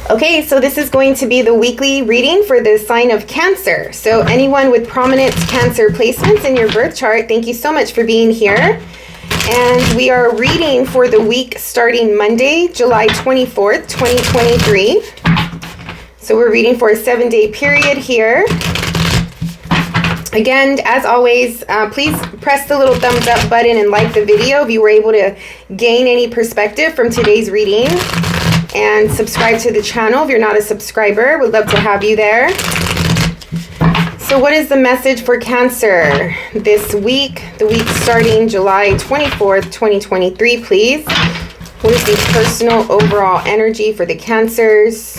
Okay, so this is going to be the weekly reading for the sign of Cancer. So anyone with prominent Cancer placements in your birth chart, thank you so much for being here. And we are reading for the week starting Monday, July 24th, 2023. So we're reading for a 7-day period here. Again, as always, please press the little thumbs up button and like the video if you were able to gain any perspective from today's reading. And subscribe to the channel if you're not a subscriber. Would love to have you there. So what is the message for Cancer this week? The week starting July 24th, 2023, please. What is the personal overall energy for the Cancers?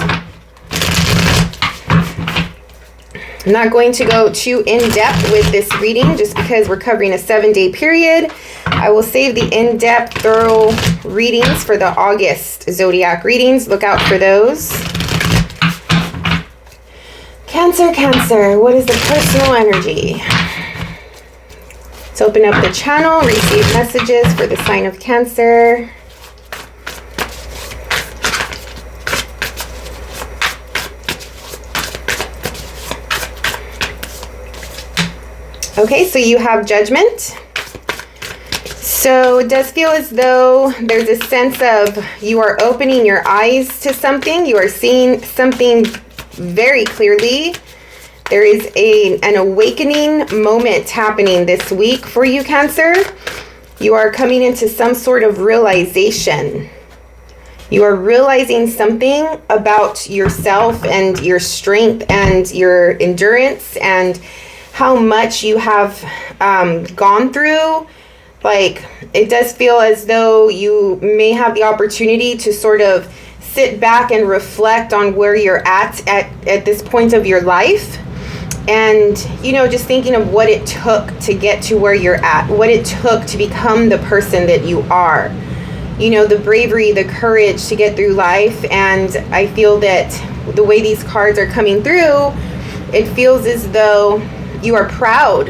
I'm not going to go too in-depth with this reading just because we're covering a 7-day period. I will save the in-depth, thorough readings for the August zodiac readings. Look out for those. Cancer, what is the personal energy? Let's open up the channel, receive messages for the sign of Cancer. Okay, so you have Judgment. So it does feel as though there's a sense of you are opening your eyes to something. You are seeing something very clearly. There is an awakening moment happening this week for you, Cancer. You are coming into some sort of realization. You are realizing something about yourself and your strength and your endurance and how much you have gone through. Like, it does feel as though you may have the opportunity to sort of sit back and reflect on where you're at this point of your life. And, you know, just thinking of what it took to get to where you're at, what it took to become the person that you are. You know, the bravery, the courage to get through life. And I feel that the way these cards are coming through, it feels as though you are proud.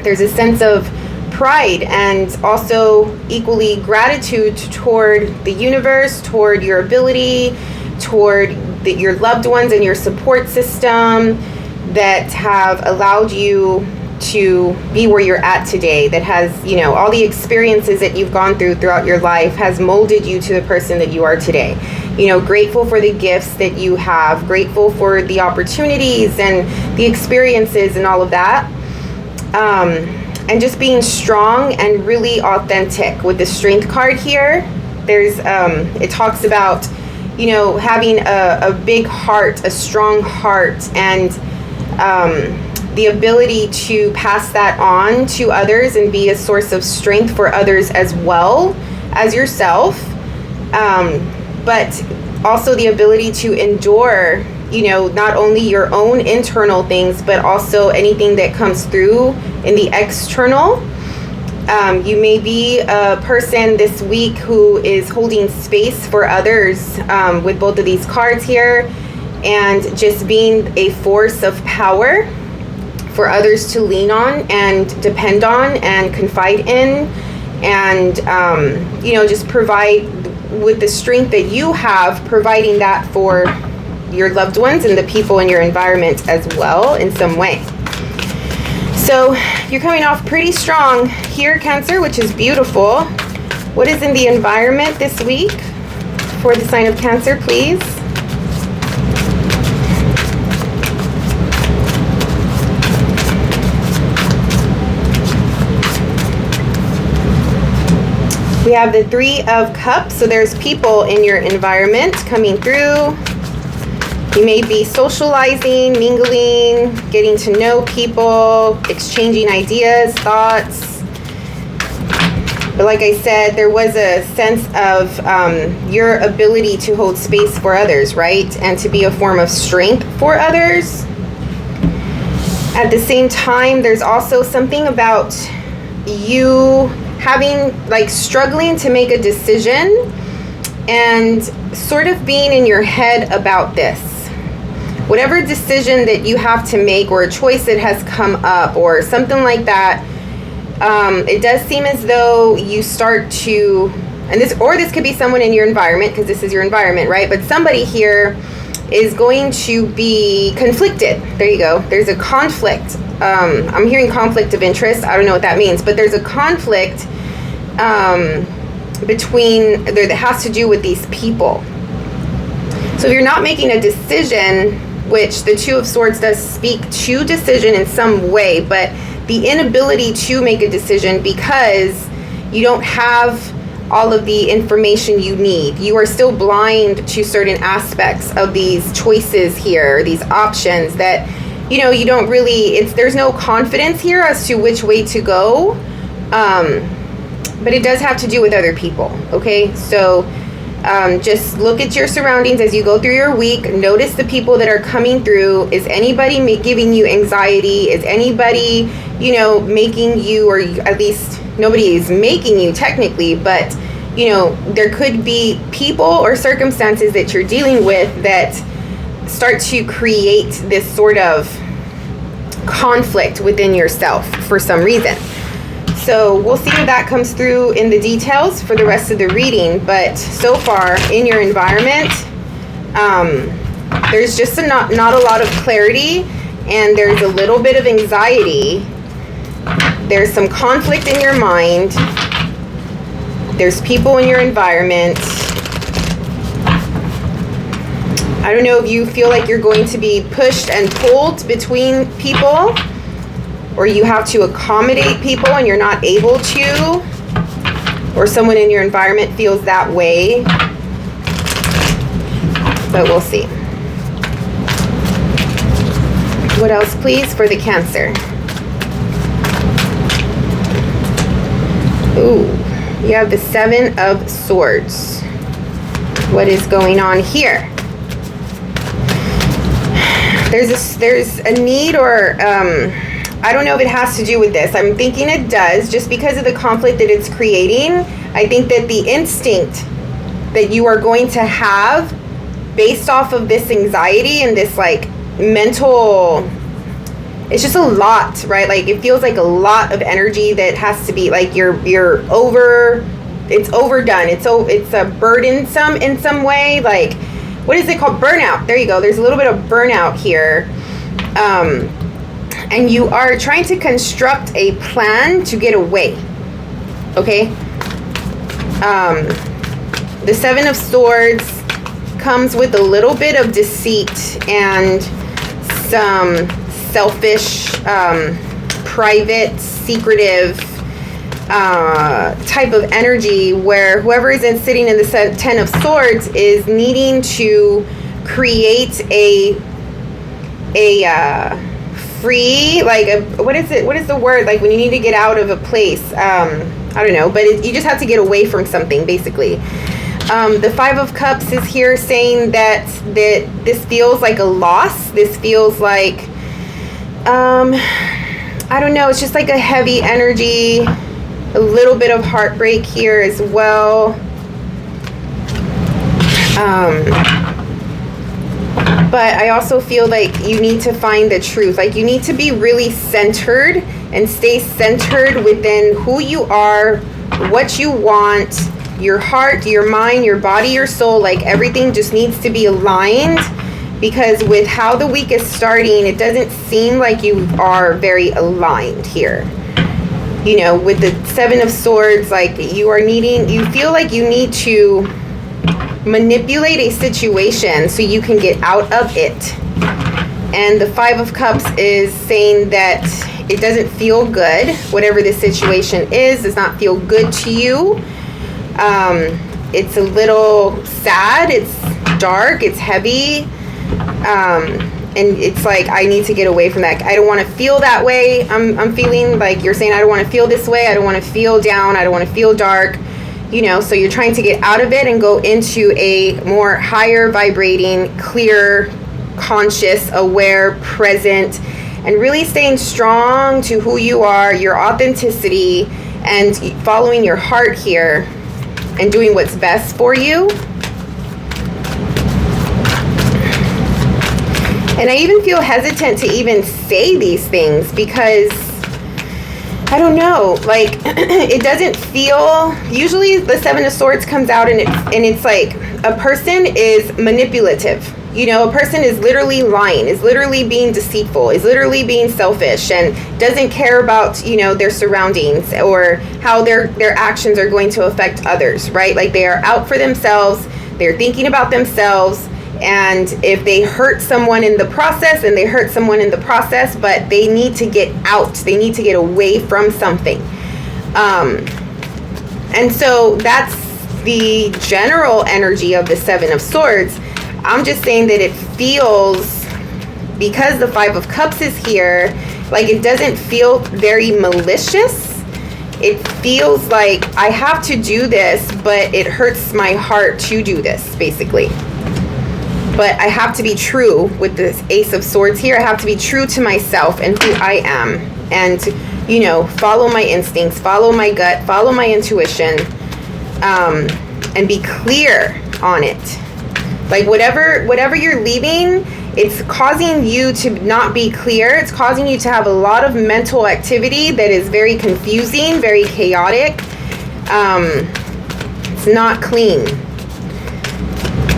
There's a sense of pride and also equally gratitude toward the universe, toward your ability, toward your loved ones and your support system that have allowed you to be where you're at today, that has, you know, all the experiences that you've gone throughout your life has molded you to the person that you are today. You know, grateful for the gifts that you have, grateful for the opportunities and the experiences and all of that. And just being strong and really authentic. With the Strength card here, there's it talks about, you know, having a big heart, a strong heart, and the ability to pass that on to others and be a source of strength for others as well as yourself. But also the ability to endure, you know, not only your own internal things, but also anything that comes through in the external. You may be a person this week who is holding space for others with both of these cards here, and just being a force of power for others to lean on and depend on and confide in, and you know, just provide with the strength that you have, providing that for your loved ones and the people in your environment as well in some way. So you're coming off pretty strong here, Cancer, which is beautiful. What is in the environment this week for the sign of Cancer, please? We have the 3 of Cups. So there's people in your environment coming through. You may be socializing, mingling, getting to know people, exchanging ideas, thoughts. But like I said, there was a sense of your ability to hold space for others, right? And to be a form of strength for others. At the same time, there's also something about you having, like, struggling to make a decision and sort of being in your head about this. Whatever decision that you have to make, or a choice that has come up or something like that, it does seem as though you start to and this could be someone in your environment, because this is your environment, right? But somebody here is going to be conflicted. There you go. There's a conflict. I'm hearing conflict of interest. I don't know what that means, but there's a conflict that has to do with these people. So if you're not making a decision, which the Two of Swords does speak to decision in some way, but the inability to make a decision because you don't have all of the information you need. You are still blind to certain aspects of these choices here, these options that, you know, you don't really, there's no confidence here as to which way to go. But it does have to do with other people, okay? So just look at your surroundings as you go through your week. Notice the people that are coming through. Is anybody giving you anxiety? Is anybody, you know, making you, or at least nobody is making you technically, but, you know, there could be people or circumstances that you're dealing with that start to create this sort of conflict within yourself for some reason. So we'll see if that comes through in the details for the rest of the reading. But so far in your environment, there's just not a lot of clarity, and there's a little bit of anxiety. There's some conflict in your mind. There's people in your environment. I don't know if you feel like you're going to be pushed and pulled between people, or you have to accommodate people and you're not able to, or someone in your environment feels that way. But we'll see. What else, please, for the Cancer? Ooh, you have the Seven of Swords. What is going on here? There's a need, or I don't know if it has to do with this. I'm thinking it does, just because of the conflict that it's creating. I think that the instinct that you are going to have based off of this anxiety and this like mental, it's just a lot, right? Like it feels like a lot of energy that has to be like you're over, it's overdone. It's a burdensome in some way. Like, what is it called? Burnout. There you go. There's a little bit of burnout here. And you are trying to construct a plan to get away. Okay? The Seven of Swords comes with a little bit of deceit and some selfish, private, secretive type of energy, where whoever is sitting in the Ten of Swords is needing to create a free, like what is the word, like when you need to get out of a place, I don't know, but you just have to get away from something, basically. The Five of Cups is here saying that this feels like a loss. This feels like I don't know, it's just like a heavy energy, a little bit of heartbreak here as well. But I also feel like you need to find the truth. Like you need to be really centered and stay centered within who you are, what you want, your heart, your mind, your body, your soul. Like everything just needs to be aligned, because with how the week is starting, it doesn't seem like you are very aligned here. You know, with the Seven of Swords, like you feel like you need to manipulate a situation so you can get out of it. And the Five of Cups is saying that it doesn't feel good. Whatever the situation is, does not feel good to you. It's a little sad, it's dark, it's heavy. And it's like, I need to get away from that. I don't want to feel that way. I'm feeling like you're saying, I don't want to feel this way. I don't want to feel down. I don't want to feel dark. You know, so you're trying to get out of it and go into a more higher vibrating, clear, conscious, aware, present, and really staying strong to who you are, your authenticity, and following your heart here and doing what's best for you. And I even feel hesitant to even say these things, because I don't know, like it doesn't feel, usually the Seven of Swords comes out and it's like a person is manipulative. You know, a person is literally lying, is literally being deceitful, is literally being selfish, and doesn't care about, you know, their surroundings or how their actions are going to affect others, right? Like they are out for themselves, they're thinking about themselves, and if they hurt someone in the process, then they hurt someone in the process, but they need to get out, they need to get away from something. And so that's the general energy of the Seven of Swords. I'm just saying that it feels, because the Five of Cups is here, like it doesn't feel very malicious. It feels like I have to do this, but it hurts my heart to do this, basically. But I have to be true with this Ace of Swords here. I have to be true to myself and who I am. And, you know, follow my instincts, follow my gut, follow my intuition, and be clear on it. Like whatever you're leaving, it's causing you to not be clear. It's causing you to have a lot of mental activity that is very confusing, very chaotic. It's not clean.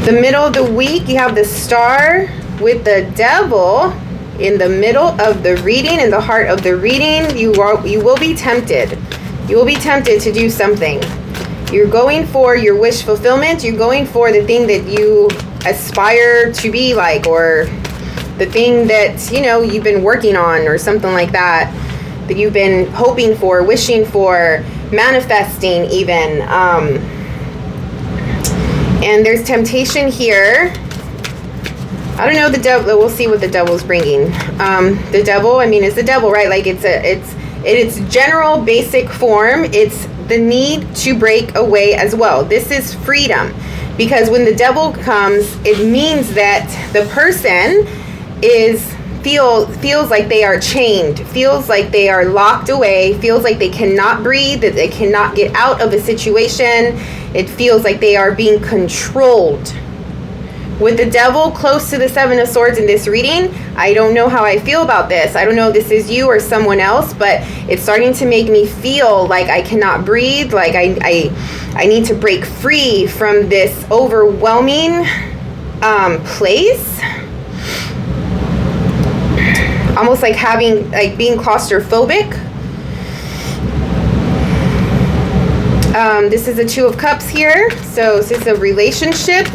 The middle of the week, you have the Star with the Devil in the middle of the reading, in the heart of the reading. You will be tempted. You will be tempted to do something. You're going for your wish fulfillment. You're going for the thing that you aspire to be like, or the thing that, you know, you've been working on, or something like that, that you've been hoping for, wishing for, manifesting even. And there's temptation here. I don't know, the devil, we'll see what the devil's bringing. The devil, I mean, it's the devil, right? Like it's its general basic form, it's the need to break away as well. This is freedom, because when the devil comes, it means that the person feels like they are chained, feels like they are locked away, feels like they cannot breathe, that they cannot get out of a situation. It feels like they are being controlled. With the devil close to the Seven of Swords in this reading, I don't know how I feel about this. I don't know if this is you or someone else, but it's starting to make me feel like I cannot breathe, like I need to break free from this overwhelming place. Almost like being claustrophobic. This is a Two of Cups here. So this is a relationship,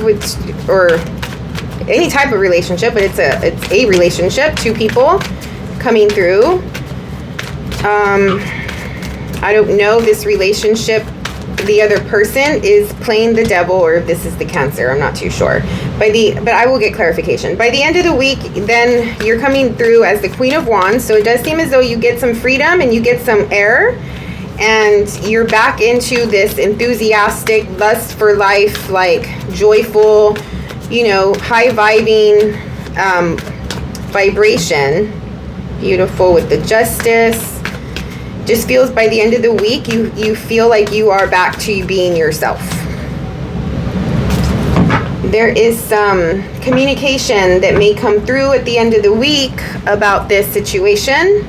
or any type of relationship, but it's a relationship, two people coming through. I don't know if this relationship, the other person is playing the devil, or if this is the Cancer. I'm not too sure. But I will get clarification. By the end of the week, then you're coming through as the Queen of Wands. So it does seem as though you get some freedom and you get some air. And you're back into this enthusiastic, lust for life, like joyful, you know, high vibing vibration. Beautiful with the Justice. Just feels by the end of the week, you feel like you are back to being yourself. There is some communication that may come through at the end of the week about this situation.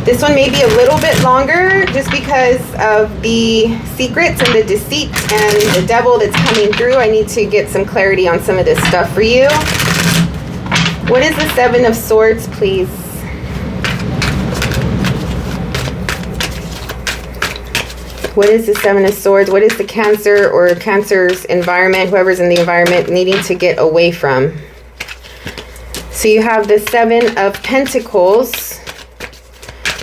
This one may be a little bit longer just because of the secrets and the deceit and the devil that's coming through. I need to get some clarity on some of this stuff for you. What is the Seven of Swords, please? What is the Seven of Swords? What is the Cancer or Cancer's environment, whoever's in the environment, needing to get away from? So you have the Seven of Pentacles.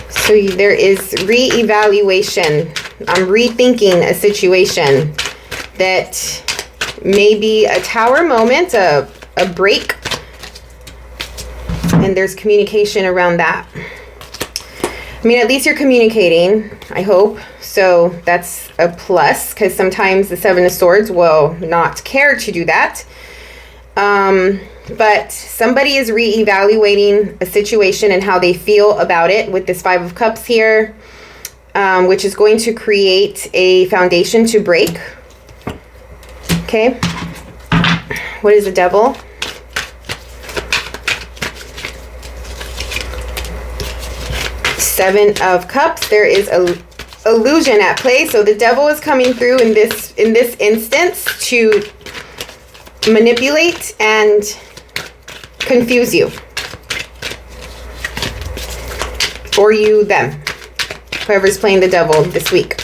So there is re-evaluation. I'm rethinking a situation that may be a Tower moment, a break. And there's communication around that. I mean, at least you're communicating, I hope. So that's a plus, because sometimes the Seven of Swords will not care to do that. But somebody is re-evaluating a situation and how they feel about it with this Five of Cups here, which is going to create a foundation to break. Okay. What is the Devil? Seven of Cups. There is a illusion at play. So the devil is coming through in this instance to manipulate and confuse you. Or you, them. Whoever's playing the devil this week.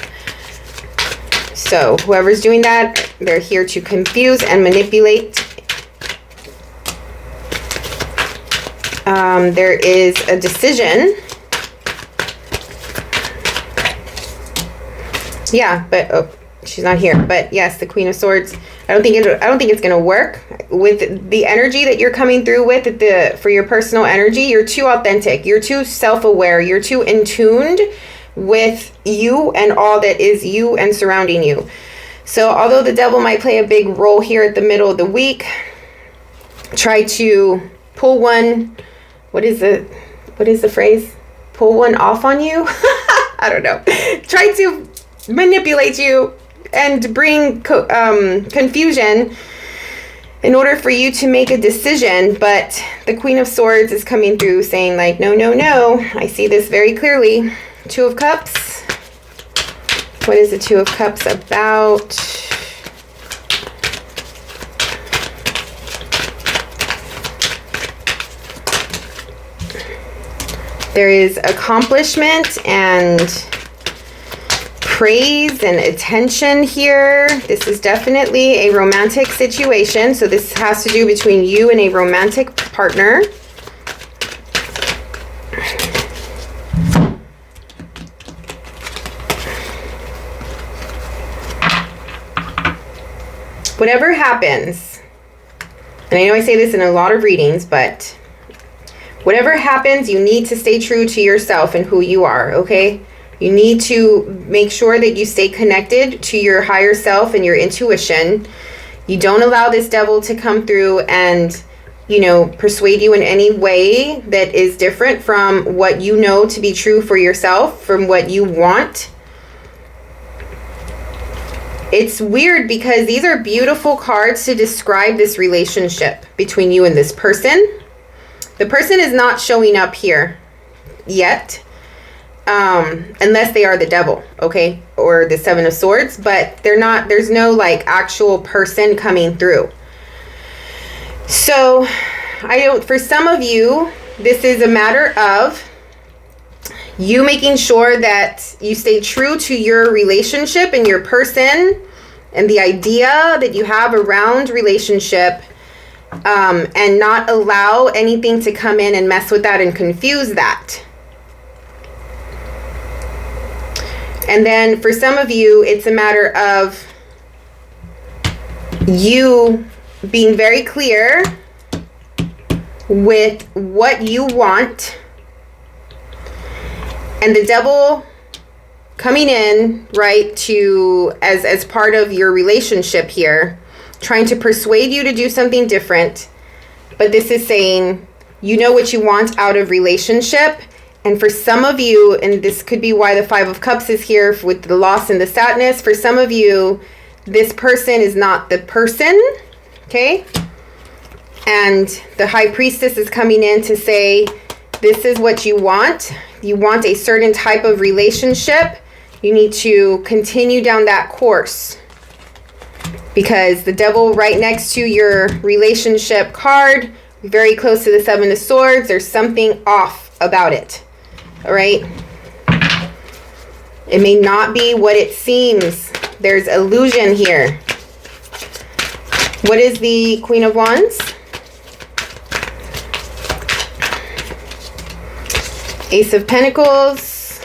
So whoever's doing that, they're here to confuse and manipulate. There is a decision. Yeah, but oh, she's not here. But yes, the Queen of Swords. I don't think it's gonna work with the energy that you're coming through with for your personal energy. You're too authentic. You're too self-aware. You're too in tuned with you and all that is you and surrounding you. So although the devil might play a big role here at the middle of the week, try to pull one. What is the phrase? Pull one off on you? I don't know. Try to manipulate you and bring confusion in order for you to make a decision. But the Queen of Swords is coming through saying like, no, no, no. I see this very clearly. Two of Cups. What is the Two of Cups about? There is accomplishment and praise and attention here. This is definitely a romantic situation. So this has to do between you and a romantic partner. Whatever happens, and I know I say this in a lot of readings, but whatever happens, you need to stay true to yourself and who you are, okay? You need to make sure that you stay connected to your higher self and your intuition. You don't allow this devil to come through and, you know, persuade you in any way that is different from what you know to be true for yourself, from what you want. It's weird because these are beautiful cards to describe this relationship between you and this person. The person is not showing up here yet, unless they are the devil, okay, or the Seven of Swords, but they're not. There's no like actual person coming through. So for some of you, this is a matter of you making sure that you stay true to your relationship and your person and the idea that you have around relationship, and not allow anything to come in and mess with that and confuse that. And then for some of you, it's a matter of you being very clear with what you want, and the devil coming in, right, to as part of your relationship here, trying to persuade you to do something different. But this is saying, you know what you want out of relationship. And for some of you, and this could be why the Five of Cups is here with the loss and the sadness, for some of you, this person is not the person, okay? And the High Priestess is coming in to say, this is what you want. You want a certain type of relationship. You need to continue down that course. Because the devil right next to your relationship card, very close to the Seven of Swords, there's something off about it. All right? It may not be what it seems. There's illusion here. What is the Queen of Wands? Ace of Pentacles,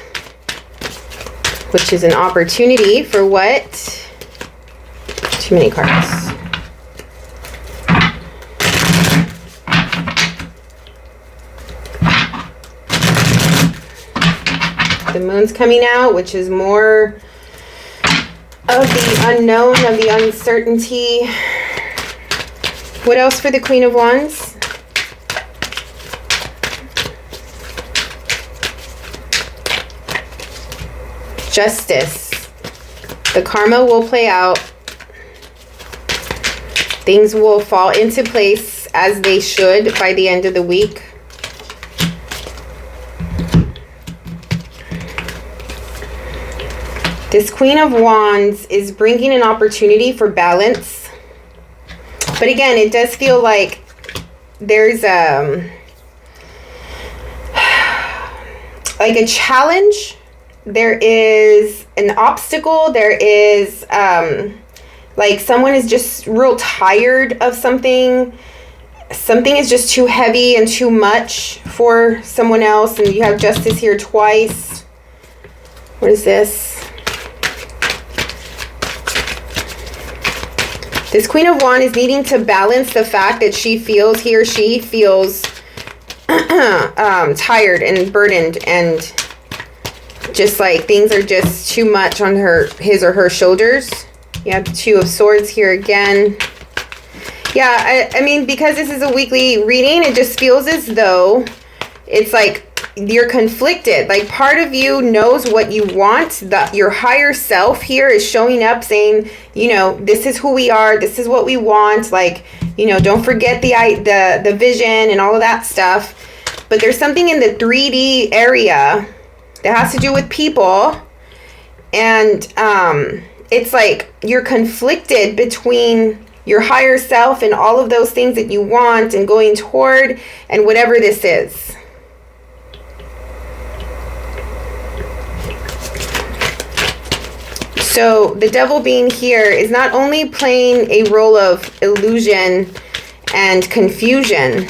which is an opportunity for what? Too many cards. The Moon's coming out, which is more of the unknown, of the uncertainty. What else for the Queen of Wands? Justice. The karma will play out. Things will fall into place as they should by the end of the week. This Queen of Wands is bringing an opportunity for balance. But again, it does feel like there's like a challenge. There is an obstacle. There is like someone is just real tired of something. Something is just too heavy and too much for someone else. And you have Justice here twice. What is this? This Queen of Wands is needing to balance the fact that she feels tired and burdened, and just like things are just too much on his or her shoulders. You have the Two of Swords here again. Yeah, I mean, because this is a weekly reading, it just feels as though it's like you're conflicted. Like part of you knows what you want. Your higher self here is showing up saying, you know, this is who we are. This is what we want. Like, you know, don't forget the vision and all of that stuff. But there's something in the 3D area that has to do with people. And it's like you're conflicted between your higher self and all of those things that you want and going toward and whatever this is. So the Devil being here is not only playing a role of illusion and confusion.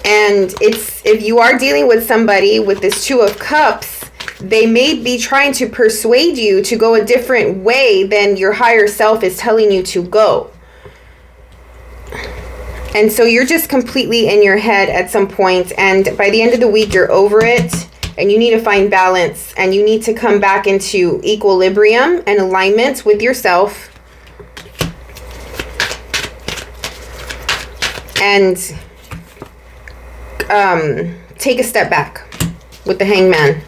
And if you are dealing with somebody with this Two of Cups, they may be trying to persuade you to go a different way than your higher self is telling you to go. And so you're just completely in your head at some point, and by the end of the week, you're over it, and you need to find balance, and you need to come back into equilibrium and alignment with yourself. And take a step back with the Hangman.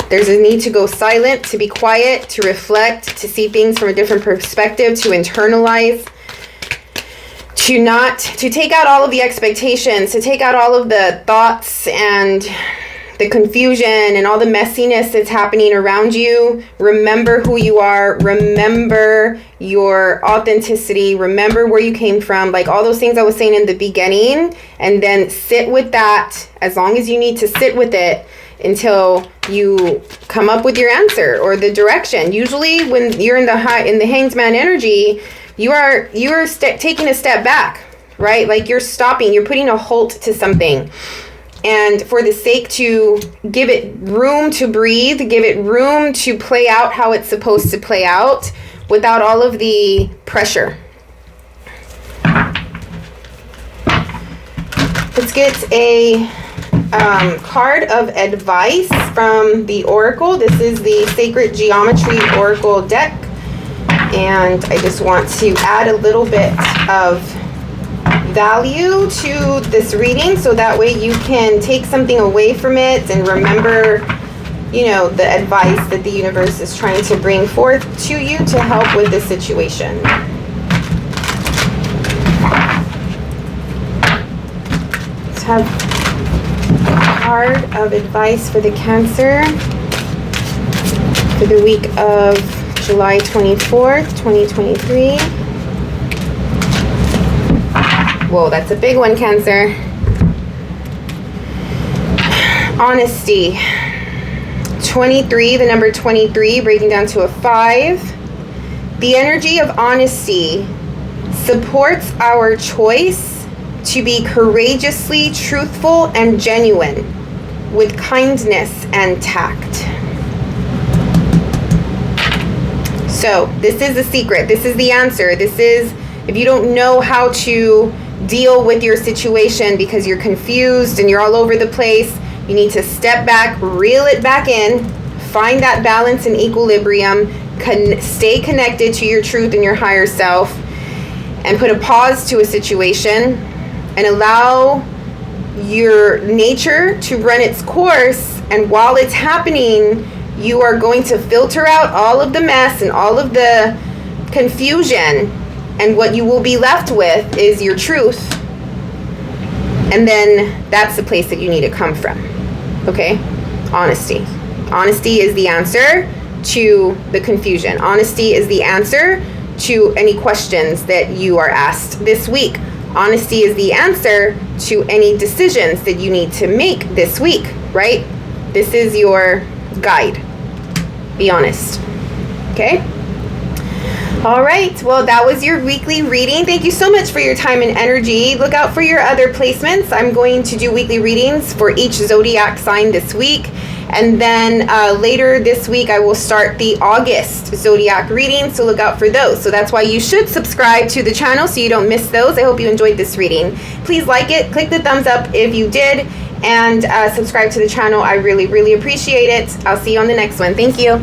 There's a need to go silent, to be quiet, to reflect, to see things from a different perspective, to internalize, to take out all of the expectations, to take out all of the thoughts and the confusion and all the messiness that's happening around you. Remember who you are. Remember your authenticity. Remember where you came from. Like all those things I was saying in the beginning. And then sit with that as long as you need to sit with it until you come up with your answer or the direction. Usually when you're in the Hangman energy, you are taking a step back, right? Like you're stopping, you're putting a halt to something. And for the sake to give it room to breathe, give it room to play out how it's supposed to play out without all of the pressure. Let's get a card of advice from the Oracle. This is the Sacred Geometry Oracle deck. And I just want to add a little bit of value to this reading so that way you can take something away from it and remember, you know, the advice that the universe is trying to bring forth to you to help with the situation. Let's have a card of advice for the Cancer for the week of July 24th, 2023. Whoa, that's a big one, Cancer. Honesty. 23, the number 23, breaking down to a 5. The energy of honesty supports our choice to be courageously truthful and genuine with kindness and tact. So, this is the secret. This is the answer. This is, if you don't know how to deal with your situation because you're confused and you're all over the place, you need to step back, reel it back in, find that balance and equilibrium, stay connected to your truth and your higher self, and put a pause to a situation and allow your nature to run its course. And while it's happening, you are going to filter out all of the mess and all of the confusion. And what you will be left with is your truth. And then that's the place that you need to come from. Okay? Honesty. Honesty is the answer. to the confusion. Honesty is the answer to any questions that you are asked this week. Honesty is the answer to any decisions that you need to make this week, right? This is your guide. Be honest. Okay? All right. Well, that was your weekly reading. Thank you so much for your time and energy. Look out for your other placements. I'm going to do weekly readings for each zodiac sign this week. And then later this week, I will start the August zodiac reading. So look out for those. So that's why you should subscribe to the channel so you don't miss those. I hope you enjoyed this reading. Please like it. Click the thumbs up if you did. And subscribe to the channel. I really, really appreciate it. I'll see you on the next one. Thank you.